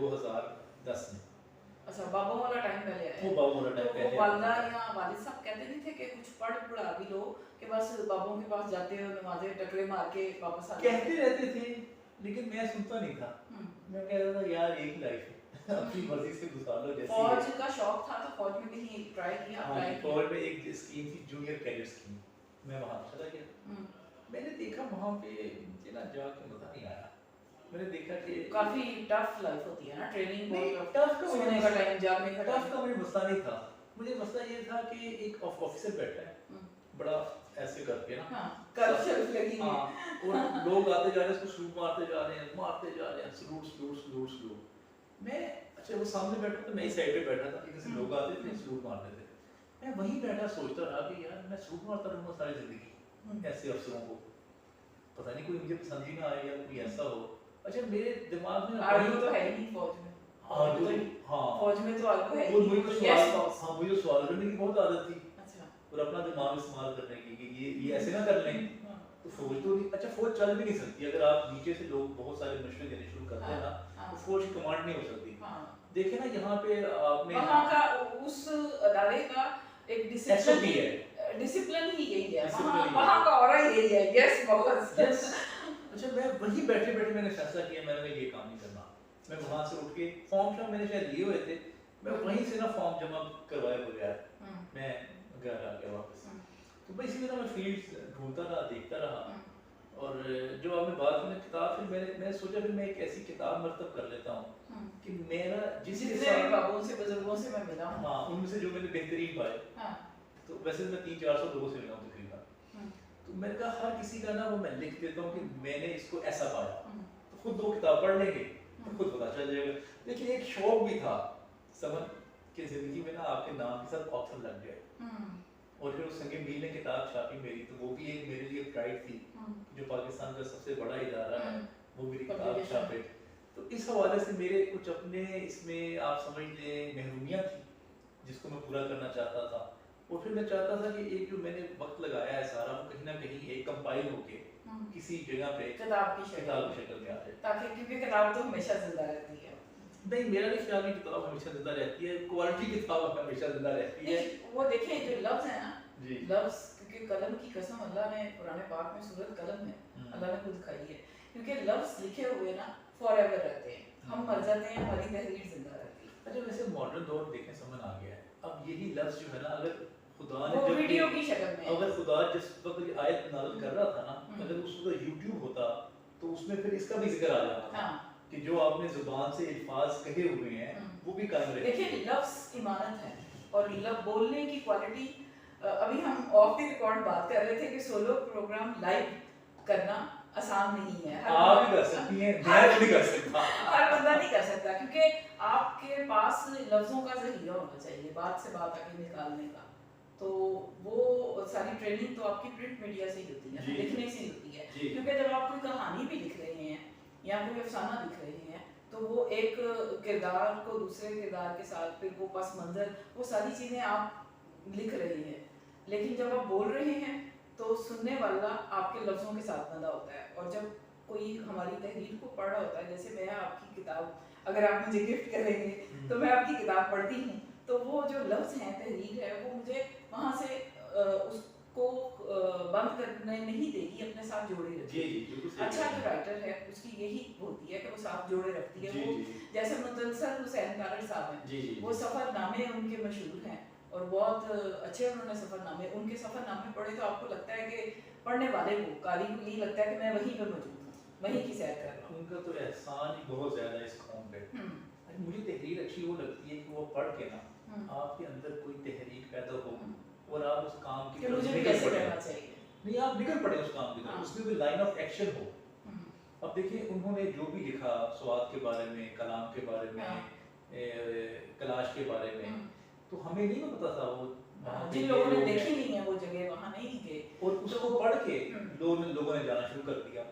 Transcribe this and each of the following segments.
2010 में। अच्छा, बाबों वाला टाइम पहले आया। वो बाबों वाला टाइम तो पहले वो वालदा आया। या वालिद साहब कहते नहीं थे कि कुछ पढ़ा भी लो कि बस बाबों के पास जाते हो, नमाज़ें टकरे मार के वापस आ जाते कहते रहते थे, लेकिन मैं सुनता नहीं था। मैं कहता था यार एक ही लाइफ है, अपनी मर्जी से गुजार लो जैसी है। फौज का शौक था तो फौज में कहीं ट्राई किया, हाँ, अप्लाई किया? फौज में एक स्कीम थी जूनियर कैडेट स्कीम, मैं वहाँ चला गया। मैंने देखा वहाँ पे मुझे ना जाके मजा नहीं आया। मैंने देखा कि काफी टफ लाइफ होती है ना, ट्रेनिंग बहुत टफ का सोने का टाइम, जागने का टफ का मुझे मसला नहीं था। मुझे मसला ये था कि एक ऑफिसर बैठा है बड़ा ऐसे करके ना, कर्व लगी है, और लोग आते जा रहे हैं, उसको सलूट मारते जा रहे हैं, सलूट। मैं अच्छा वो सामने बैठा तो मैं ही साइड पे बैठा था, इधर से लोग आते थे सलूट मारते थे। मैं वहीं बैठा सोचता रहा कि यार मैं सलूट मारता रहूँगा सारी जिंदगी ऐसे अफसरों को, पता नहीं कोई मुझे पसंद ही ना आए या कोई ऐसा हो। अच्छा मेरे दिमाग में आर्मी तो है ही नहीं फौज में। फौज में तो आर्मी है ही नहीं। मुझे सवाल करने की बहुत आदत थी। अच्छा। और अपना दिमाग इस्तेमाल करने की कि ये ऐसे ना कर लें। तो फौज तो अच्छा फौज चल भी नहीं सकती अगर आप नीचे से लोग बहुत सारे मशवरे देने शुरू करते हैं ना, तो फौज की कमांड नहीं हो सकती। देखे ना यहाँ पे आपने वहाँ का उस अदारे का एक डिसिप्लिन ही यही है, वहाँ का ऑरा ही यही है। Yes boss. अच्छा मैं वहीं बैठे बैठे मैंने फैसला किया मैंने ये काम नहीं करना। मैं वहाँ से उठ के फॉर्म मैंने शायद लिए हुए थे, मैं वहीं से ना फॉर्म जमा करवाया बगैर मैं घर आ गया वापस। तो बस इसी तरह मैं फील्ड ढूंढता रहा, देखता रहा। और जो आपने बात की किताब, फिर मैंने सोचा फिर मैं एक ऐसी किताब मर्तब कर लेता हूँ कि मेरा जितने भी बाबों से बुजुर्गों से मैं मिला हूँ, हाँ उनमें से जो मैंने बेहतरीन पाए, तो वैसे मैं 300-400 लोगों से मिला हूँ तकरीबन। तो मैंने कहा हर किसी का ना वो मैं लिख देता हूँ कि मैंने इसको ऐसा पाया, तो खुद 2 किताब पढ़ लेंगे तो खुद पता चल जाएगा। लेकिन एक शौक भी था समझ कि जिंदगी में ना आपके नाम के साथ ऑथर लग जाए। और फिर उस संगे मील ने किताब छापी मेरी, तो वो भी एक मेरे लिए प्राइड थी जो पाकिस्तान का सबसे बड़ा इदारा है वो मेरी किताब छापे। तो इस हवाले से मेरे कुछ अपने इसमें आप समझ लें महरूमियाँ थी जिसको मैं पूरा करना चाहता था। और फिर मैं चाहता था कि एक जो मैंने वक्त लगाया है सारा वो कहीं ना कहीं एक कंपाइल होके किसी जगह पे किताब की शक्ल में आ जाए, ताकि क्योंकि किताब तो हमेशा जिंदा रहती है। नहीं मेरा नहीं ख्याल है किताब हमेशा जिंदा रहती है, क्वालिटी किताब हमेशा जिंदा रहती है। वो देखें जो लफ्ज है ना, लफ्ज क्योंकि कलम की कसम अल्लाह ने कुरान पाक में सूरत कलम है अल्लाह ने खुद खाई है, क्योंकि लफ्ज लिखे हुए ना फॉरएवर रहते हैं, हम मर जाते हैं हमारी तहरीर जिंदा रहती है। अच्छा वैसे मॉडर्न दौर देखने समझ आ गया है, अब यही लफ्ज जो है ना अगर खुदा ने जब वीडियो की शक्ल में अगर खुदा जिस वक्त ये आयत नाज़िल कर रहा था ना, अगर उस वक्त YouTube होता तो उसमें फिर इसका भी जिक्र आ जाता था कि जो आपने जुबान से अल्फाज कहे हुए हैं वो भी कायम रहे। देखिए लफ्ज इमानत है और लफ्ज बोलने की क्वालिटी, अभी हम ऑफ द रिकॉर्ड बात कर रहे थे कि सोलो प्रोग्राम लाइव करना आसान नहीं है। आप भी कर सकती हैं, मैं भी कर सकता। हर बंदा नहीं कर सकता क्योंकि आपके पास लफ्जों का ज़रिया होना चाहिए बात से बात आगे निकालने का। तो वो सारी ट्रेनिंग तो आपकी प्रिंट मीडिया से ही होती है, लिखने से ही होती है। क्योंकि जब आप कोई कहानी भी लिख रहे हैं या कोई अफसाना लिख रहे हैं तो वो एक किरदार को दूसरे किरदार के साथ फिर वो पस मंजर वो सारी चीज़ें आप लिख रहे हैं, लेकिन जब आप बोल रहे हैं तो सुनने वाला आपके लफ्ज़ों के साथ बंधा होता है। और जब कोई हमारी तहरीर को पढ़ रहा होता है, जैसे मैं आपकी किताब अगर आप मुझे गिफ्ट करेंगे तो मैं आपकी किताब पढ़ती हूँ, तो वो जो लफ्ज़ हैं तहरीर है वो मुझे वहाँ से उसको बंद करने नहीं देगी, अपने साथ जोड़े रखती है। अच्छा जो राइटर है उसकी यही होती है कि वो साथ जोड़े रखती है। वो जैसे मुतलसल हुसैन कारर साहब हैं, वो सफ़रनामे उनके मशहूर हैं और बहुत अच्छे उन्होंने सफ़रनामे, उनके सफ़रनामे पढ़े तो आपको लगता है कि पढ़ने वाले को कारी को यही लगता है कि मैं वहीं पर मौजूद हूँ, वहीं की सैर कर रहा हूँ। उनका तो एहसान ही बहुत ज़्यादा इस कौम पे। मुझे तहरीर अच्छी वो लगती है कि वो पढ़ के ना आपके अंदर कोई तहरीर पैदा हो और आप उस काम की मुझे भी कैसे करना चाहिए, नहीं आप निकल पड़े उस काम की तरफ, उसमें भी लाइन ऑफ एक्शन हो। अब देखिए उन्होंने जो भी लिखा स्वाद के बारे में, कलाम के बारे में, कलाश के बारे में, तो हमें नहीं पता था वो जिन लोगों ने देखी नहीं है वो जगह वहाँ नहीं गए और उसको पढ़ के लोगों ने जाना शुरू कर दिया।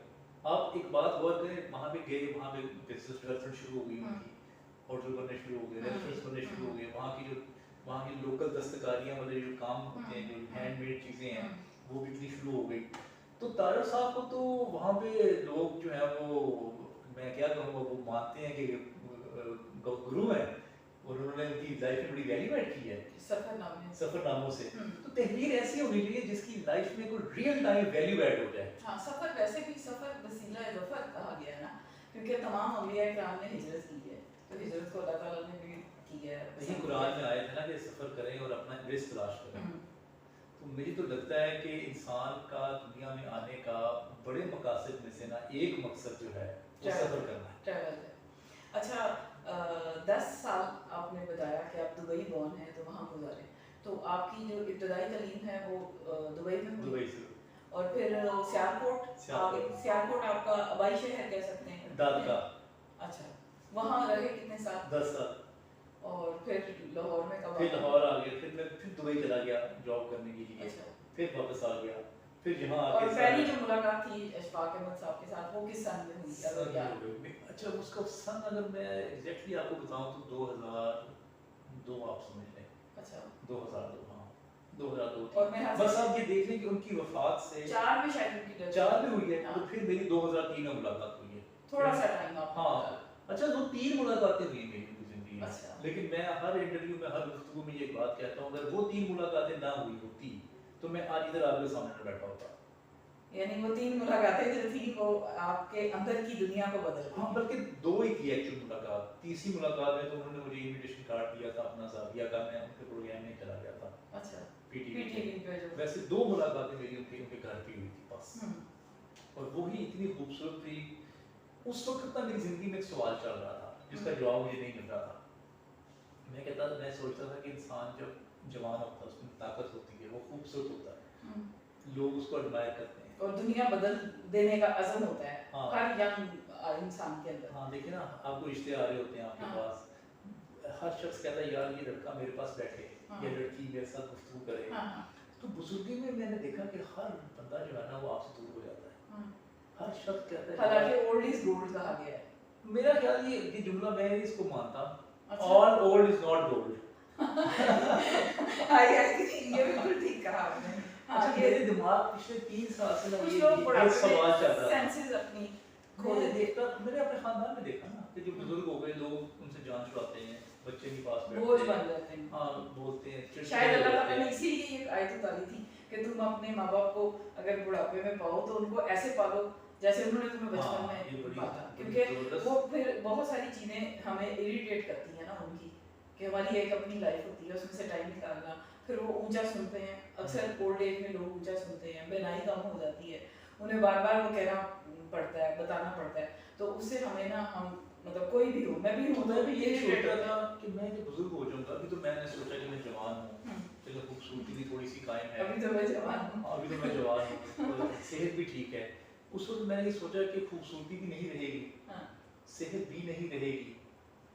आप एक बात गौर करें, वहाँ पे गए, वहाँ पे बिजनेस डेवलपमेंट शुरू हो गई उनकी, होटल बनने शुरू हो गए, रेस्टोरेंट्स बनने शुरू हो गए, वहाँ की लोकल दस्तकारियाँ मतलब जो काम होते हैं, जो हैंडमेड चीज़ें हैं वो बिकनी शुरू हो गई। तो तारड़ साहब को तो वहाँ पे लोग जो है वो मैं क्या कहूँगा वो मानते हैं कि रखी है सफरनामों से। तो तहरीर ऐसी होनी चाहिए जिसकी लाइफ में कोई रियल टाइम वैल्यू ऐड हो जाए। हाँ, सफर वैसे भी सफर वसीला ज़फर कहा गया है ना, क्योंकि तमाम अम्बिया किराम ने हिजरत की है, तो हिजरत को अल्लाह ताला ने भी की है। यही कुरान में आया था ना कि सफर करें और अपना रिस्क तलाश करें। तो मुझे तो लगता है कि इंसान का दुनिया में आने का बड़े मकासद में से ना एक मकसद जो है वो सफर करना है, ट्रैवल है। अच्छा, 10 साल आपने बताया कि आप दुबई बॉर्न हैं तो वहाँ गुजारे, तो आपकी जो इब्तदाई तालीम है वो दुबई में हुई? दुबई से। और फिर सियालकोट आपका आबाई शहर कह सकते हैं? दादका। अच्छा, वहाँ रहे कितने साल? 10 साल। और फिर लाहौर में कब? फिर लाहौर आ गया, फिर मैं फिर दुबई चला गया जॉब करने के लिए। अच्छा। फिर वापस आ गया, फिर यहाँ आके। और पहली जो मुलाकात थी अशफाक अहमद साहब के साथ वो किस सन में हुई? अच्छा, उसका सन अगर मैं एग्जैक्टली आपको बताऊं तो 2002 आप समझ लें। अच्छा, 2002, हाँ 2002। और मैं बस आप ये देख लें कि उनकी वफात से 4 में शायद उनकी डेथ 4 में हुई है। तो फिर मेरी 2003 में मुलाकात हुई है। थोड़ा सा टाइम आप। हाँ, अच्छा, तो 3 मुलाकातें हुई मेरी जिंदगी में। अच्छा। लेकिन मैं हर इंटरव्यू में, हर गुफ्तगू में ये बात कहता हूँ, अगर वो 3 मुलाकातें ना हुई होती तो मैं आज इधर आपके सामने बैठा होता। यानी वो 3 मुलाकातें जो थी वो आपके अंदर की दुनिया को बदल गई। हाँ, बल्कि 2 ही थी एक्चुअल मुलाकात। तीसरी मुलाकात में तो उन्होंने मुझे इनविटेशन कार्ड दिया था अपना ज़ाविया का, मैं उनके प्रोग्राम में चला गया था। अच्छा, पीटीवी पे जो वैसे 2 मुलाकातें मेरी उनके घर पे हुई थी बस। और वो ही इतनी खूबसूरत थी। उस वक्त तक मेरी जिंदगी में एक सवाल चल रहा था जिसका जवाब मुझे नहीं मिल रहा था। मैं सोचता था कि इंसान जब जवान होता है उसमें ताकत होती है, वो खूबसूरत होता है, लोग उसको एडमायर करते हैं और दुनिया बदल देने का अज़म होता है। हाँ। हर यंग इंसान के अंदर। हाँ, देखिए ना, आपको रिश्ते आ रहे होते हैं आपके पास, हर शख्स कहता है यार ये लड़का मेरे पास बैठे, ये लड़की मेरे साथ गुफ्तगू करे। तो बुजुर्गी में मैंने देखा कि हर बंदा जो है ना वो आपसे दूर हो जाता है। हर शख्स कहता है, हालांकि ओल्ड इज गोल्ड कहा गया है। मेरा ख्याल ये जुमला मैं इसको मानता हूं। All old is not gold. I think ये बिल्कुल ठीक कहा आपने। अच्छा, मेरे दिमाग पिछले 3 साल से ना कुछ ये लोग बड़ा सवाल चल रहा था। सेंसेस अपनी मैंने अपने खानदान में देखा ना कि जो बुजुर्ग हो गए लोग उनसे जान छुड़ाते हैं, बच्चे के पास बैठते हैं, बोझ बन जाते हैं। हाँ, बोलते हैं। शायद अल्लाह ताला ने इसीलिए एक आयत उतारी थी कि तुम अपने माँ बाप को अगर बुढ़ापे में पाओ तो उनको ऐसे पालो जैसे उन्होंने तुम्हें बचपन में पाला, क्योंकि वो फिर बहुत सारी चीज़ें हमें इरिटेट करती हैं ना उनकी, कि हमारी एक अपनी लाइफ होती है उसमें से टाइम निकालना, फिर वो ऊंचा सुनते हैं। अक्सर ओल्ड एज में लोग ऊंचा सुनते हैं, बेनाई कम हो जाती है, उन्हें बार बार वो कहना पड़ता है, बताना पड़ता है, तो उससे हमें ना हम मतलब कोई भी हो, मैं भी हूँ, मैं भी ये सोच रहा था कि मैं जब बुजुर्ग हो जाऊंगा। अभी तो मैंने सोचा कि मैं जवान हूँ, चलो खूबसूरती भी थोड़ी सी कायम है, अभी तो मैं जवान हूँ, सेहत भी ठीक है। उस वक्त मैंने ये सोचा कि खूबसूरती भी नहीं रहेगी, सेहत भी नहीं रहेगी,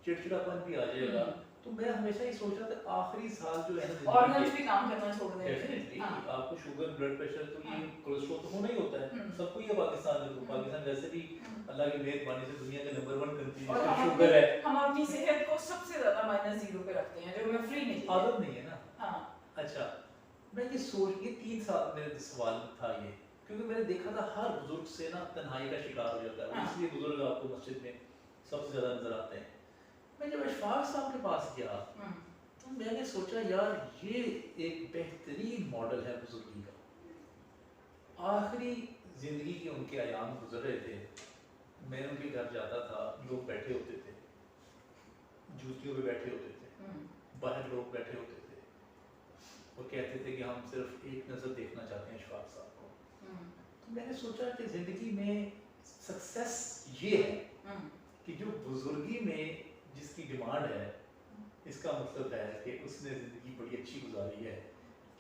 चिड़चिड़ापन भी आ जाएगा। तो मैं हमेशा ये सोच रहा था आखिरी साल जो है ना ऑर्गन्स भी काम करना छोड़ देंगे। डेफिनेटली आपको शुगर, ब्लड प्रेशर, तो ये कोलेस्ट्रॉल तो होना ही होता है, सबको ही है। पाकिस्तान में तो पाकिस्तान वैसे भी अल्लाह की मेहरबानी से दुनिया का नंबर 1 कंट्री है, शुगर है। हम अपनी सेहत को सबसे ज्यादा -0 पे रखते हैं, जो हमें फ्री मिली है, आदत नहीं है ना। हां, अच्छा, मैं ये सोच के 3 साल मेरे सवाल था ये, क्योंकि मैंने देखा था हर बुजुर्ग से ना तन्हाई का शिकार हो जाता है, इसलिए बुजुर्ग आपको मस्जिद में सबसे ज्यादा नजर आते हैं। मैं जब अशफाक साहब के पास गया तो मैंने सोचा यार ये एक बेहतरीन मॉडल है बुजुर्गी का। आखिरी जिंदगी के उनके अयाम गुजर रहे थे, मैं उनके घर जाता था, लोग बैठे होते थे, जूतियों पे बैठे होते थे, बाहर लोग बैठे होते थे और कहते थे कि हम सिर्फ एक नज़र देखना चाहते हैं अशफाक साहब को। तो मैंने सोचा कि ज़िंदगी में सक्सेस ये है कि जो बुजुर्गी में जिसकी डिमांड है, इसका मतलब है कि उसने ज़िंदगी बड़ी अच्छी गुजारी है।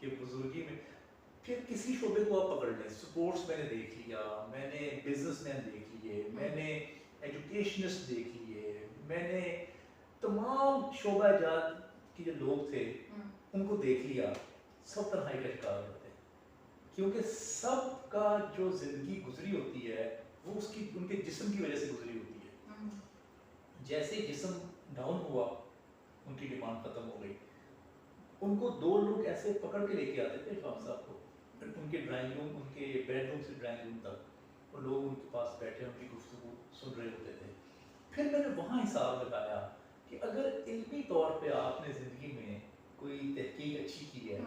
कि बुजुर्गी में फिर किसी शोबे को आप पकड़ लें, स्पोर्ट्स मैंने देख लिया, मैंने बिजनेसमैन देख लिए, मैंने एजुकेशनिस्ट देख लिए, मैंने तमाम शोबा जात के जो लोग थे उनको देख लिया। सब तन्हाई का शिकार होते हैं, क्योंकि सबका जो ज़िंदगी गुजरी होती है वो उसकी उनके जिस्म की वजह से गुजरी होती है। जैसे जिस्म डाउन हुआ, उनकी डिमांड खत्म हो गई। उनको 2 लोग ऐसे पकड़ के लेके आते थे अशफाक साहब को, उनके ड्राइंग रूम, उनके बेडरूम से ड्राइंग रूम तक, और लोग उनके पास बैठे उनकी गुफ्तगू सुन रहे होते थे। फिर मैंने वहाँ हिसाब लगाया कि अगर इल्मी तौर पे आपने ज़िंदगी में कोई तहकीक अच्छी की है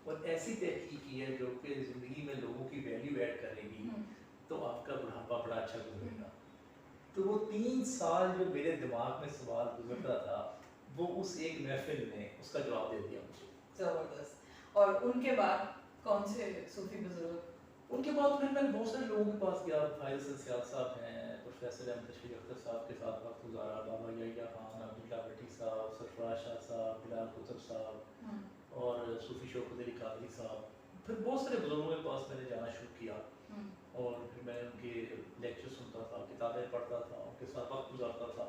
और ऐसी तहकीक की है जो कि ज़िंदगी में लोगों की वैल्यू ऐड करेगी, तो आपका बुढ़ापा बड़ा अच्छा गुजरेगा। तो वो 3 साल जो मेरे दिमाग में सवाल गुजरता था, वो उस एक महफिल ने उसका जवाब दे दिया मुझे। ज़बरदस्त। और उनके बाद कौन से सूफी बुजुर्ग? उनके बाद फिर मैंने बहुत सारे लोगों के पास गया। फाइल सियाद साहब हैं, प्रोफेसर अहमद तशरीफ अख्तर साहब के साथ वक्त गुजारा, बाबा यहिया खान, अब्दुल्ला भट्टी साहब, सरफराज शाह साहब, बिलाल कुतुब साहब और सूफी शौकत अली कादरी साहब। फिर बहुत सारे बुजुर्गों के पास मैंने जाना शुरू किया और फिर मैं उनके लेक्चर सुनता था, किताबें पढ़ता था, उनके साथ वक्त गुजारता था।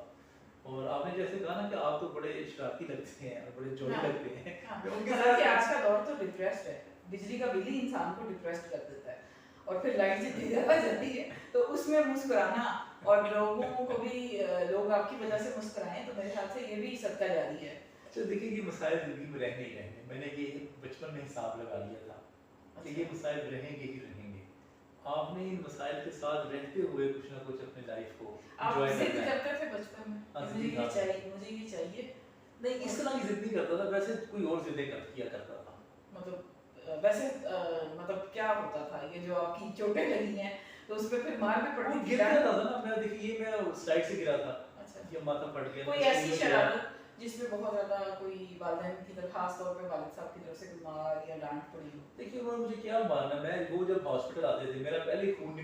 और आपने जैसे कहा ना कि आप तो बड़े शरारती लगते हैं और बड़े जोली लगते हैं। मैं उनके साथ आज का दौर तो डिप्रेस्ड है, बिजली का बिल ही इंसान को डिप्रेस्ड कर देता है और फिर लाइट जितनी ज़्यादा जलती है तो उसमें मुस्कुराना और लोगों को भी लोग आपकी वजह से मुस्कुराएं, तो मेरे ख्याल से ये भी सदका जारी है। अच्छा देखिए, ये मसाइल ज़िंदगी में रहने ही रहेंगे। मैंने ये बचपन में हिसाब लगा लिया था कि ये मसाइल रहेंगे ही रहेंगे। आपने इन मसाइल के साथ रहते हुए कुछ ना कुछ अपनी लाइफ को आप एंजॉय जिद करना है। करते थे बचपन में, मुझे ये चाहिए, मुझे ये चाहिए? नहीं, इस तरह की जिद नहीं करता था, वैसे कोई और जिदें किया करता था। मतलब वैसे मतलब क्या होता था ये जो आपकी चोटें लगी हैं तो उस पे फिर मार भी पड़ती थी? गिर जाता था ना मैं, देखिए मैं स्लाइड से गिरा था। अच्छा, ये माथा फट गया। कोई ऐसी शरारत जिसमें बहुत ज़्यादा कोई वालिदैन की तरफ, खास तौर पे वालिद साहब की तरफ से कोई मार या डांट पड़ी हो? देखिए उन्होंने मुझे क्या मारना, मैं वो जब हॉस्पिटल आते थे मेरा पहले ही खून निकल